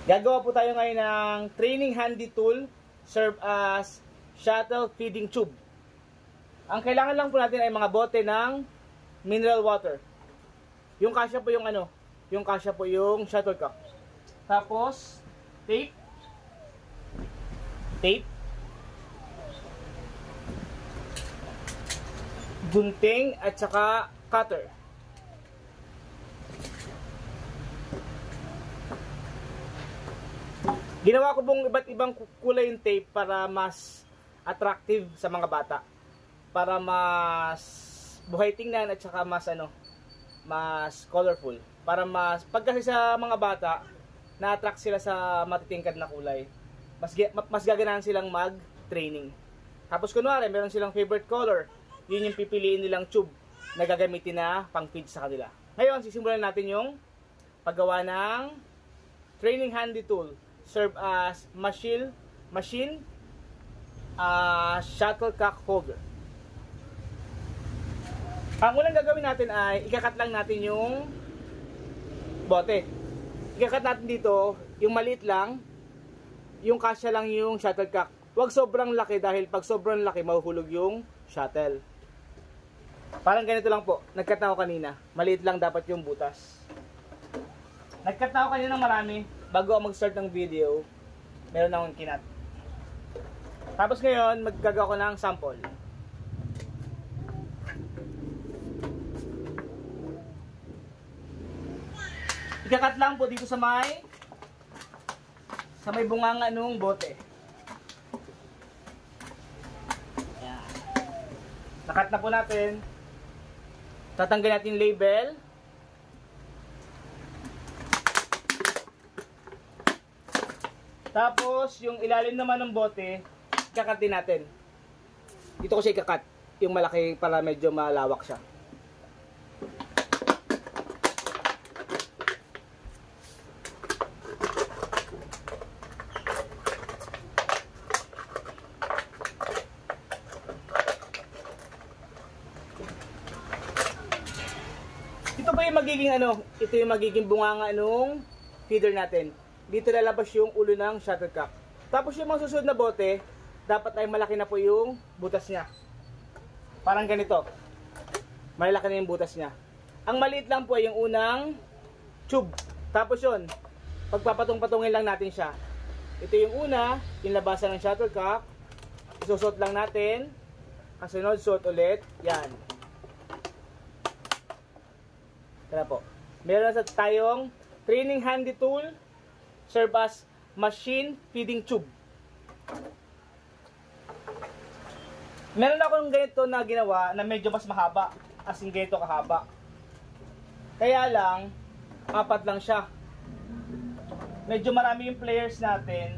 Gagawa po tayo ngayon ng training handy tool, serve as shuttle feeding tube. Ang kailangan lang po natin ay mga bote ng mineral water. Yung kasya po yung shuttlecock. Tapos tape, gunting at saka cutter. Ginawa ko pong iba't ibang kulay yung tape para mas attractive sa mga bata. Para mas buhay tingnan at saka mas mas colorful. Para mas pagkasi sa mga bata, na-attract sila sa matitingkad na kulay. Mas gaganahan silang mag-training. Tapos kunwari, meron silang favorite color. Yun yung pipiliin nilang tube na gagamitin na pang-feed sa kanila. Ngayon, sisimulan natin yung paggawa ng training handy tool. Serve as machine shuttlecock holder. Ang unang gagawin natin ay ikakat lang natin yung bote. Ikakat natin dito, yung maliit lang, yung kasya lang yung shuttlecock. Huwag sobrang laki dahil pag sobrang laki mahuhulog yung shuttle. Parang ganito lang po, nagkat na ako kanina. Maliit lang dapat yung butas. Nagkat na ako kanina ng marami. Bago ako mag-start ng video, meron akong kinat. Tapos ngayon, maggagawa ko ng sample. Ikakat lang po dito sa may bunganga nung bote. Ayan. Nakat na po natin. Tatanggalin natin yung label. Tapos, yung ilalim naman ng bote, ikakat din natin. Dito ko siya ikakat. Yung malaki para medyo malawak siya. Ito pa yung magiging ito yung magiging bunganga nung feeder natin. Dito lalabas yung ulo ng shuttlecock. Tapos yung mga susunod na bote, dapat ay malaki na po yung butas niya. Parang ganito. Malaki na yung butas niya. Ang maliit lang po ay yung unang tube. Tapos yun, pagpapatong-patungin lang natin siya. Ito yung una, yung labasan ng shuttlecock. Isusot lang natin. Kasunod, suot ulit. Yan. Kaya po. Meron na tayong training handy tool. Serve as machine feeding tube. Meron akong ganito na ginawa na medyo mas mahaba. As in ganito kahaba. Kaya lang, 4 lang siya. Medyo marami yung players natin.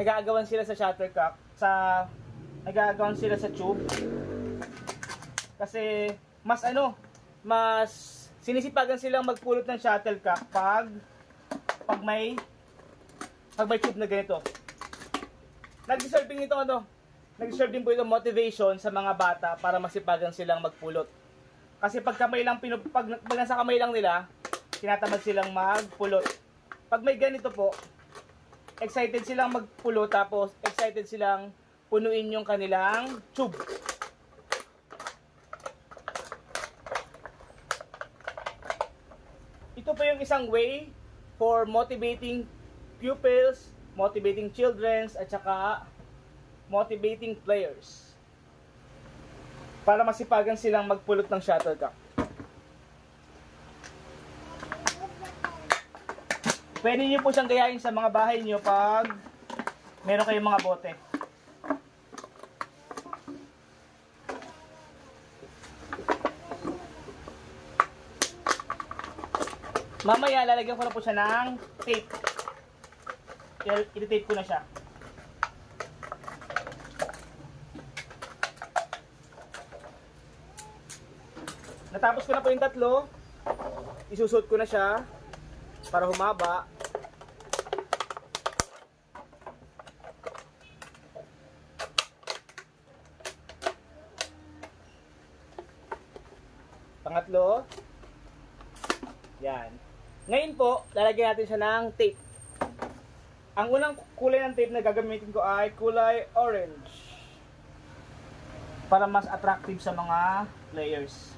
Nag-aagawan sila sa shuttlecock. Nag-aagawan sila sa tube. Kasi mas mas sinisipagan silang magpulot ng shuttlecock pag may tube na ganito. Nag-deserve din ito nag-deserve din po ito motivation sa mga bata para masipagan silang magpulot. Kasi pag nasa kamay lang nila, tinatamad silang magpulot. Pag may ganito po, excited silang magpulot tapos excited silang punuin yung kanilang tube. Ito po yung isang way for motivating pupils, motivating children, at saka motivating players. Para masipagan silang magpulot ng shuttlecock. Pwede nyo po siyang gayahin sa mga bahay nyo pag meron kayong mga bote. Mamaya, lalagyan ko na po siya ng tape. I-tape ko na siya. Natapos ko na po yung 3. Isusot ko na siya para humaba. Pangatlo. Yan. Ngayon po, lalagyan natin siya ng tape. Ang unang kulay ng tape na gagamitin ko ay kulay orange. Para mas attractive sa mga players.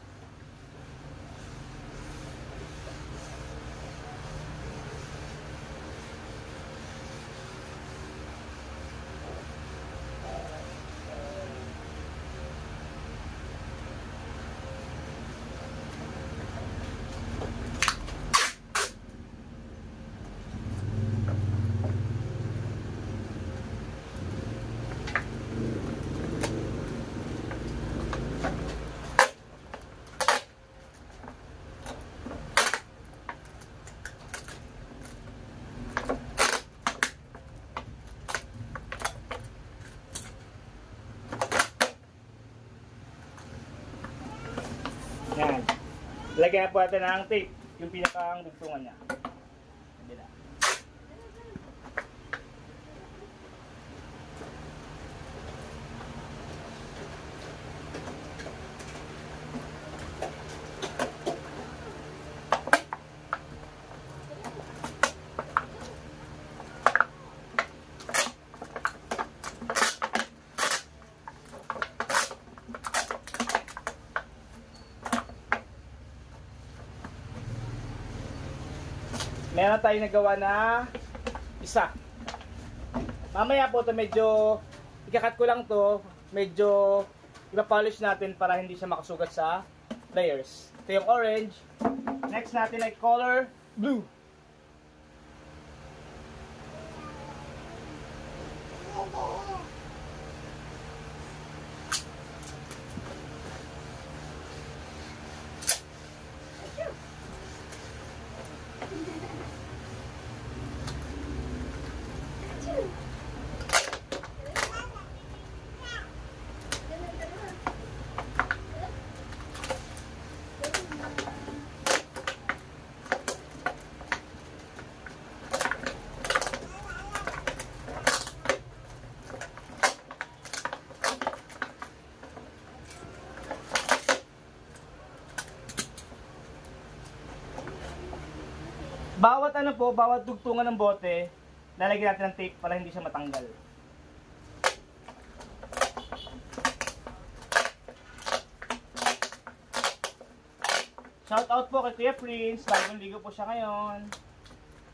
Yan. Lagyan na po natin ng tape, yung pinakang dugtungan niya. Hindi na. Meron tayong nagawa na isa. Mamaya po ito medyo ikakat ko lang to, medyo ipa-polish natin para hindi siya makasugat sa layers. Ito yung orange. Next natin ay color blue. Bawat ano po, bawat dugtungan ng bote, lalagyan natin ng tape para hindi siya matanggal. Shout out po kay Kuya Prince, bagong ligo po siya ngayon.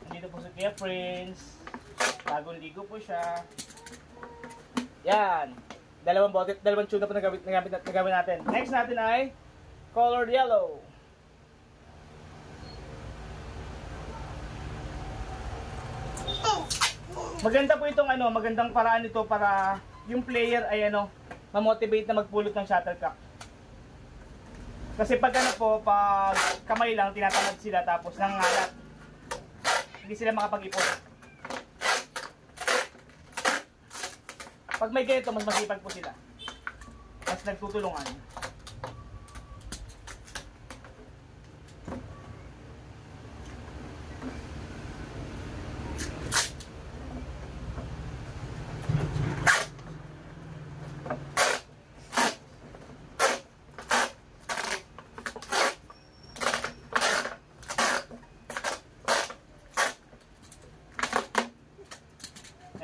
Nandito po si Kuya Prince, bagong ligo po siya. Yan, dalawang bote, dalawang tune na po nagamit natin. Next natin ay colored yellow. Maganda po itong ano, magandang paraan ito para yung player ay ano, ma-motivate na magpulot ng shuttlecock. Kasi pag ano po, pag kamay lang tinatamad sila tapos nangangalat, hindi sila makapag-ipon. Pag may ganito, mas masipag po sila. Mas nagtutulungan.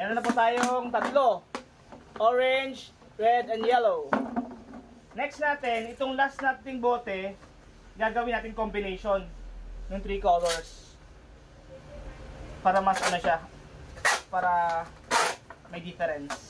Meron na po tayong tatlo. Orange, red, and yellow. Next natin, itong last nating bote, gagawin natin combination ng 3 colors. Para mas ano siya, para may difference.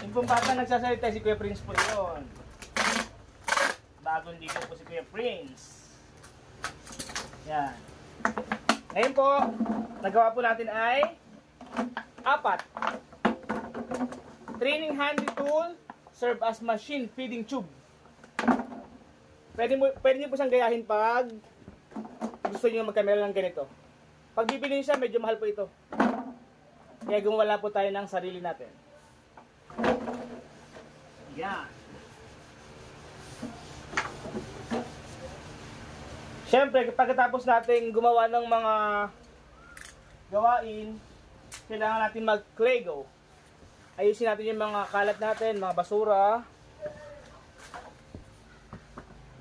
Kung baka nagsasalita si Kuya Prince po yun. Bagong ligo po si Kuya Prince. Yan. Ngayon po, nagawa po natin ay 4. Training handy tool, serve as machine feeding tube. Pwede niyo po siyang gayahin pag gusto niyo magkamera ng ganito. Pag bibili niyo siya, medyo mahal po ito. Kaya gumawa po tayo ng sarili natin. Yan. Siyempre, pagkatapos natin gumawa ng mga gawain, kailangan natin mag-Clego. Ayusin natin yung mga kalat natin, mga basura.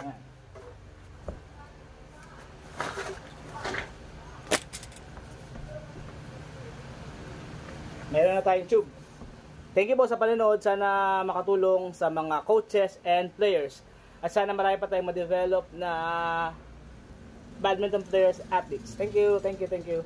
Ayan. Meron na tayong tube. Thank you po sa panonood. Sana makatulong sa mga coaches and players. At sana marami pa tayong ma-develop na badminton players, athletes. Thank you, thank you, thank you.